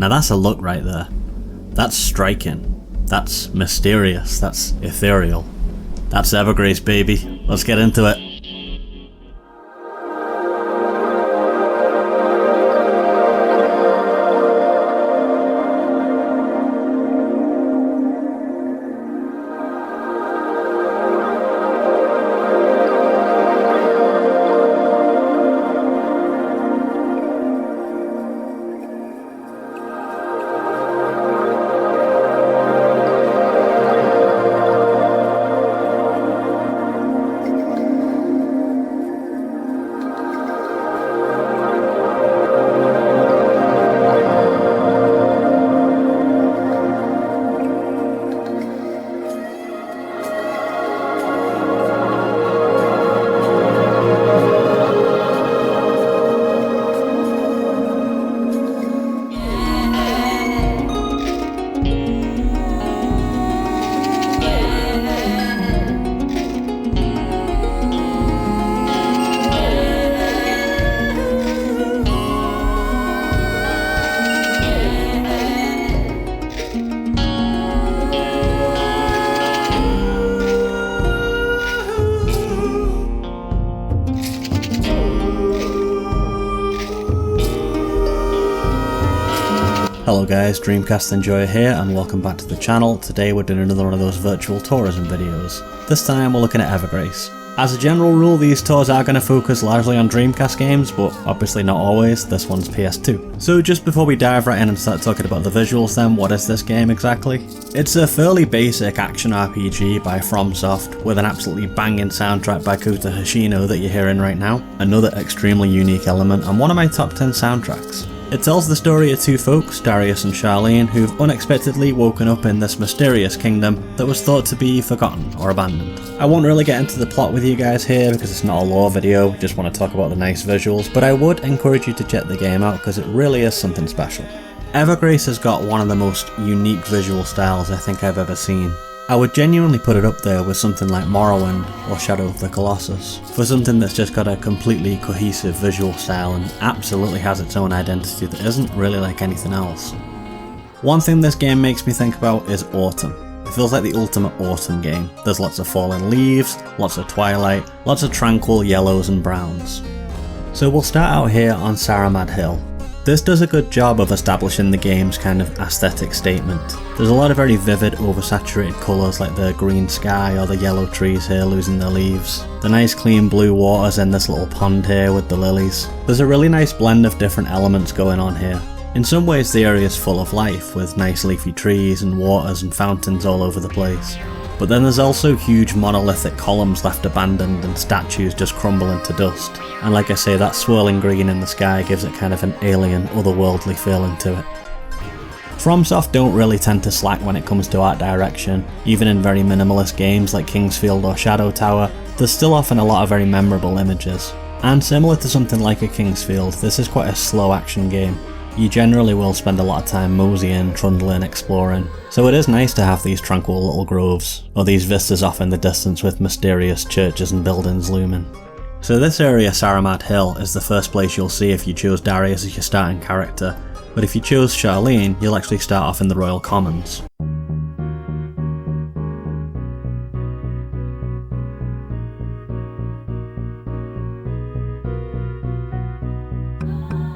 Now that's a look right there. That's striking. That's mysterious. That's ethereal. That's Evergrace, baby. Let's get into it. Hello guys, Dreamcast Enjoyer here and welcome back to the channel. Today we're doing another one of those virtual tourism videos. This time we're looking at Evergrace. As a general rule, these tours are going to focus largely on Dreamcast games, but obviously not always. This one's PS2. So just before we dive right in and start talking about the visuals then, what is this game exactly? It's a fairly basic action RPG by FromSoft with an absolutely banging soundtrack by Kota Hoshino that you're hearing right now. Another extremely unique element and one of my top 10 soundtracks. It tells the story of two folks, Darius and Charlene, who've unexpectedly woken up in this mysterious kingdom that was thought to be forgotten or abandoned. I won't really get into the plot with you guys here because it's not a lore video, just want to talk about the nice visuals, but I would encourage you to check the game out because it really is something special. Evergrace has got one of the most unique visual styles I think I've ever seen. I would genuinely put it up there with something like Morrowind or Shadow of the Colossus, for something that's just got a completely cohesive visual style and absolutely has its own identity that isn't really like anything else. One thing this game makes me think about is autumn. It feels like the ultimate autumn game. There's lots of fallen leaves, lots of twilight, lots of tranquil yellows and browns. So we'll start out here on Saramad Hill. This does a good job of establishing the game's kind of aesthetic statement. There's a lot of very vivid, oversaturated colours like the green sky or the yellow trees here losing their leaves. The nice clean blue waters in this little pond here with the lilies. There's a really nice blend of different elements going on here. In some ways the area is full of life, with nice leafy trees and waters and fountains all over the place. But then there's also huge monolithic columns left abandoned and statues just crumbling to dust. And like I say, that swirling green in the sky gives it kind of an alien, otherworldly feeling to it. FromSoft don't really tend to slack when it comes to art direction. Even in very minimalist games like Kingsfield or Shadow Tower, there's still often a lot of very memorable images. And similar to something like a Kingsfield, this is quite a slow action game. You generally will spend a lot of time moseying, trundling, exploring, so it is nice to have these tranquil little groves, or these vistas off in the distance with mysterious churches and buildings looming. So this area, Saramad Hill, is the first place you'll see if you chose Darius as your starting character, but if you chose Charlene, you'll actually start off in the Royal Commons.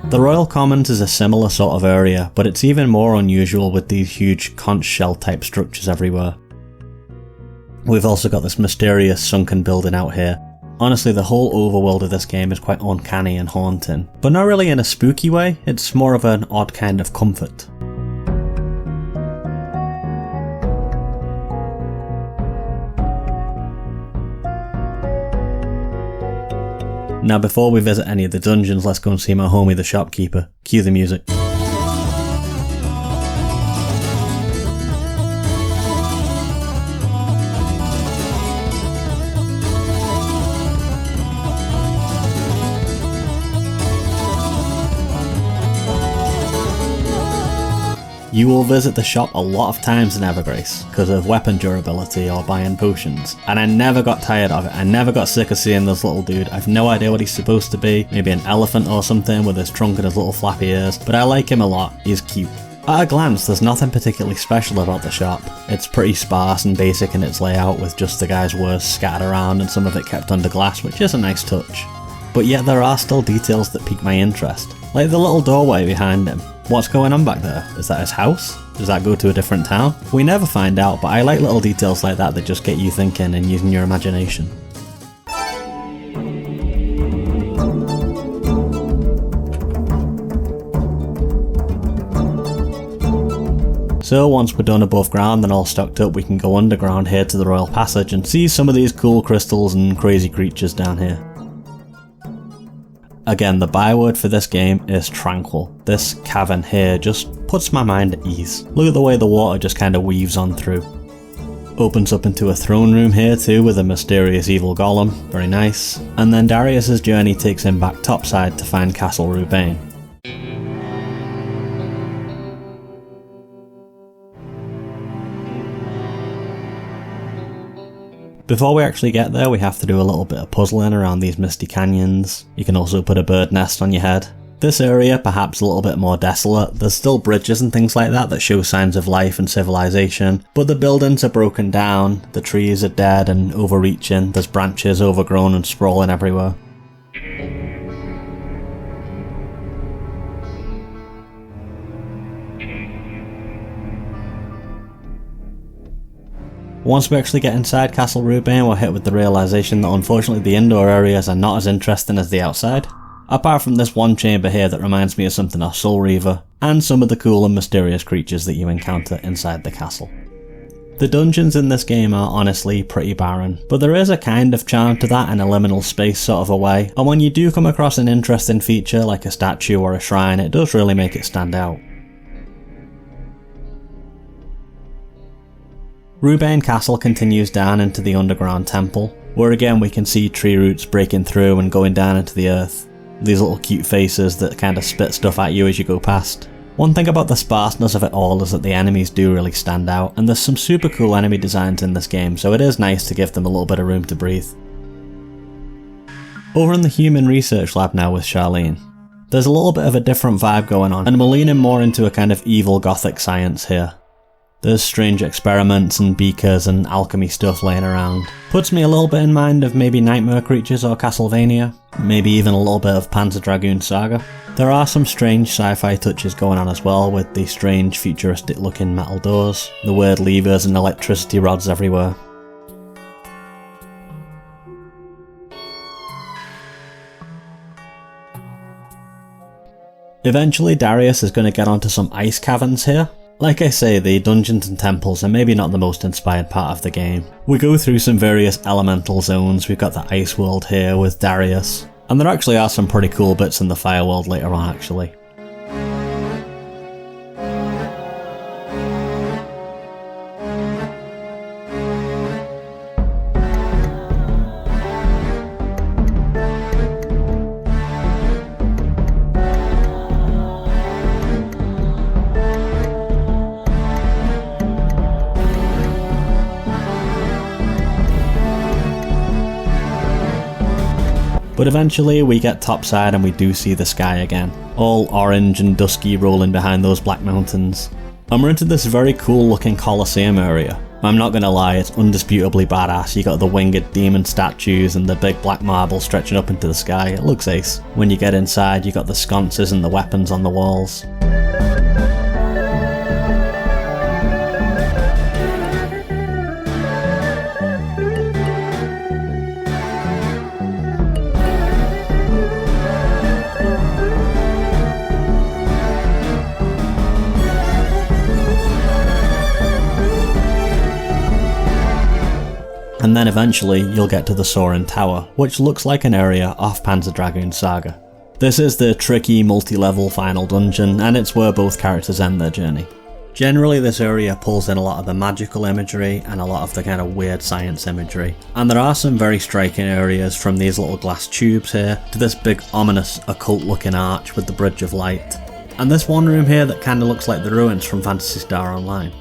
The Royal Commons is a similar sort of area, but it's even more unusual with these huge conch shell type structures everywhere. We've also got this mysterious sunken building out here. Honestly, the whole overworld of this game is quite uncanny and haunting, but not really in a spooky way, it's more of an odd kind of comfort. Now before we visit any of the dungeons, let's go and see my homie the shopkeeper. Cue the music. You will visit the shop a lot of times in Evergrace because of weapon durability or buying potions, and I never got tired of it. I never got sick of seeing this little dude. I've no idea what he's supposed to be, maybe an elephant or something with his trunk and his little flappy ears, but I like him a lot, he's cute. At a glance, there's nothing particularly special about the shop. It's pretty sparse and basic in its layout, with just the guy's words scattered around and some of it kept under glass, which is a nice touch. But yet there are still details that pique my interest, like the little doorway behind him. What's going on back there? Is that his house? Does that go to a different town? We never find out, but I like little details like that just get you thinking and using your imagination. So once we're done above ground and all stocked up, we can go underground here to the Royal Passage and see some of these cool crystals and crazy creatures down here. Again, the byword for this game is tranquil. This cavern here just puts my mind at ease. Look at the way the water just kind of weaves on through. Opens up into a throne room here too with a mysterious evil golem, very nice. And then Darius's journey takes him back topside to find Castle Rubain. Before we actually get there, we have to do a little bit of puzzling around these misty canyons. You can also put a bird nest on your head. This area, perhaps a little bit more desolate. There's still bridges and things like that show signs of life and civilization, but the buildings are broken down, the trees are dead and overreaching, there's branches overgrown and sprawling everywhere. Once we actually get inside Castle Rubain, we're hit with the realisation that unfortunately the indoor areas are not as interesting as the outside. Apart from this one chamber here that reminds me of something off Soul Reaver, and some of the cool and mysterious creatures that you encounter inside the castle. The dungeons in this game are honestly pretty barren, but there is a kind of charm to that in a liminal space sort of a way, and when you do come across an interesting feature like a statue or a shrine, it does really make it stand out. Rubain Castle continues down into the underground temple, where again we can see tree roots breaking through and going down into the earth. These little cute faces that kind of spit stuff at you as you go past. One thing about the sparseness of it all is that the enemies do really stand out, and there's some super cool enemy designs in this game, so it is nice to give them a little bit of room to breathe. Over in the human research lab now with Charlene. There's a little bit of a different vibe going on, and we're leaning more into a kind of evil gothic science here. There's strange experiments and beakers and alchemy stuff laying around. Puts me a little bit in mind of maybe Nightmare Creatures or Castlevania, maybe even a little bit of Panzer Dragoon Saga. There are some strange sci-fi touches going on as well, with the strange futuristic looking metal doors, the weird levers and electricity rods everywhere. Eventually Darius is going to get onto some ice caverns here. Like I say, the dungeons and temples are maybe not the most inspired part of the game. We go through some various elemental zones. We've got the ice world here with Darius, and there actually are some pretty cool bits in the fire world later on actually. But eventually we get topside and we do see the sky again, all orange and dusky rolling behind those black mountains. And we're into this very cool looking Colosseum area. I'm not gonna lie, it's undisputably badass. You got the winged demon statues and the big black marble stretching up into the sky, it looks ace. When you get inside you got the sconces and the weapons on the walls. And then eventually you'll get to the Soaring Tower, which looks like an area off Panzer Dragoon Saga. This is the tricky multi-level final dungeon, and it's where both characters end their journey. Generally this area pulls in a lot of the magical imagery and a lot of the kind of weird science imagery. And there are some very striking areas, from these little glass tubes here to this big ominous occult looking arch with the Bridge of Light. And this one room here that kinda looks like the ruins from Phantasy Star Online.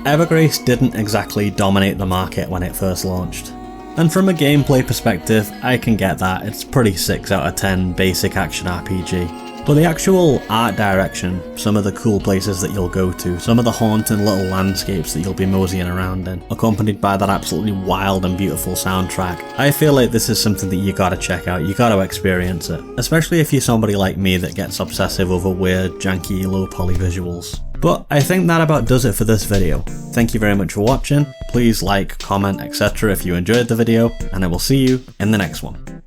Evergrace didn't exactly dominate the market when it first launched. And from a gameplay perspective, I can get that, it's pretty 6 out of 10 basic action RPG. But the actual art direction, some of the cool places that you'll go to, some of the haunting little landscapes that you'll be moseying around in, accompanied by that absolutely wild and beautiful soundtrack, I feel like this is something that you gotta check out, you gotta experience it. Especially if you're somebody like me that gets obsessive over weird, janky, low poly visuals. But I think that about does it for this video. Thank you very much for watching, please like, comment, etc. if you enjoyed the video, and I will see you in the next one.